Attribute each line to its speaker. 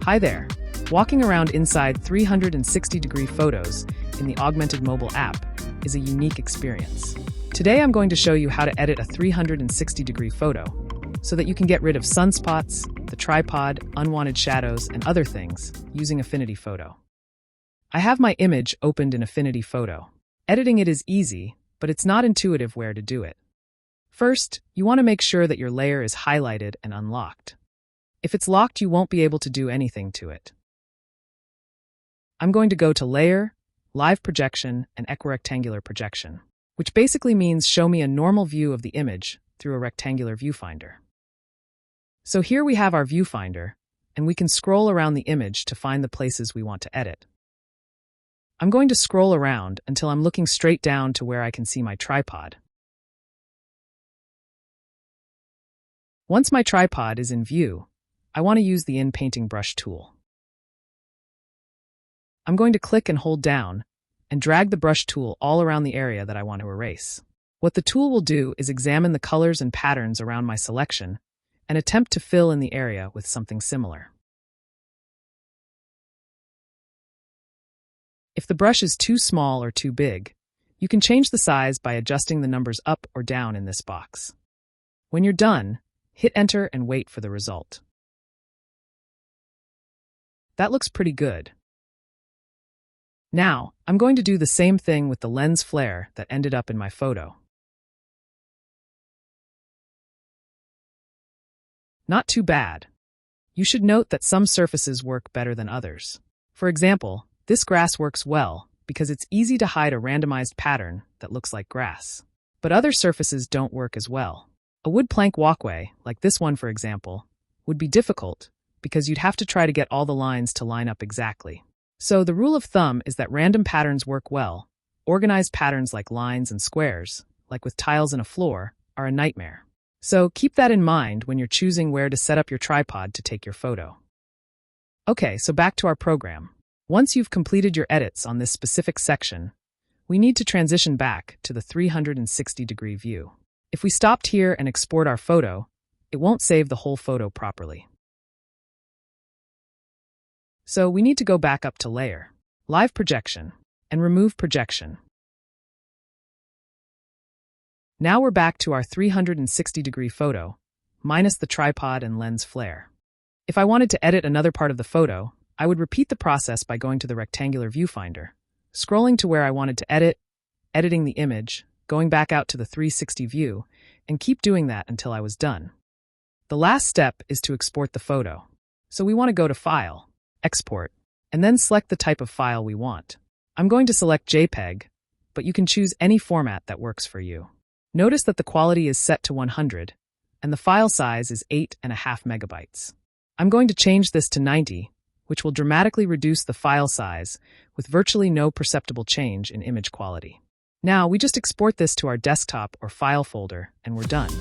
Speaker 1: Hi there. Walking around inside 360-degree photos in the Augmented mobile app is a unique experience. Today I'm going to show you how to edit a 360-degree photo so that you can get rid of sunspots, the tripod, unwanted shadows, and other things using Affinity Photo. I have my image opened in Affinity Photo. Editing it is easy, but it's not intuitive where to do it. First, you want to make sure that your layer is highlighted and unlocked. If it's locked, you won't be able to do anything to it. I'm going to go to Layer, Live Projection, and Equirectangular Projection, which basically means show me a normal view of the image through a rectangular viewfinder. So here we have our viewfinder, and we can scroll around the image to find the places we want to edit. I'm going to scroll around until I'm looking straight down to where I can see my tripod. Once my tripod is in view, I want to use the In-Painting Brush tool. I'm going to click and hold down and drag the brush tool all around the area that I want to erase. What the tool will do is examine the colors and patterns around my selection and attempt to fill in the area with something similar. If the brush is too small or too big, you can change the size by adjusting the numbers up or down in this box. When you're done, hit Enter and wait for the result. That looks pretty good. Now, I'm going to do the same thing with the lens flare that ended up in my photo. Not too bad. You should note that some surfaces work better than others. For example, this grass works well because it's easy to hide a randomized pattern that looks like grass. But other surfaces don't work as well. A wood plank walkway, like this one for example, would be difficult because you'd have to try to get all the lines to line up exactly. So the rule of thumb is that random patterns work well. Organized patterns like lines and squares, like with tiles in a floor, are a nightmare. So keep that in mind when you're choosing where to set up your tripod to take your photo. Okay, so back to our program. Once you've completed your edits on this specific section, we need to transition back to the 360-degree view. If we stopped here and export our photo, it won't save the whole photo properly. So we need to go back up to Layer, Live Projection, and remove Projection. Now we're back to our 360-degree photo, minus the tripod and lens flare. If I wanted to edit another part of the photo, I would repeat the process by going to the rectangular viewfinder, scrolling to where I wanted to edit, editing the image, going back out to the 360 view, and keep doing that until I was done. The last step is to export the photo. So we want to go to File, Export, and then select the type of file we want. I'm going to select JPEG, but you can choose any format that works for you. Notice that the quality is set to 100, and the file size is 8.5 megabytes. I'm going to change this to 90, which will dramatically reduce the file size with virtually no perceptible change in image quality. Now, we just export this to our desktop or file folder, and we're done.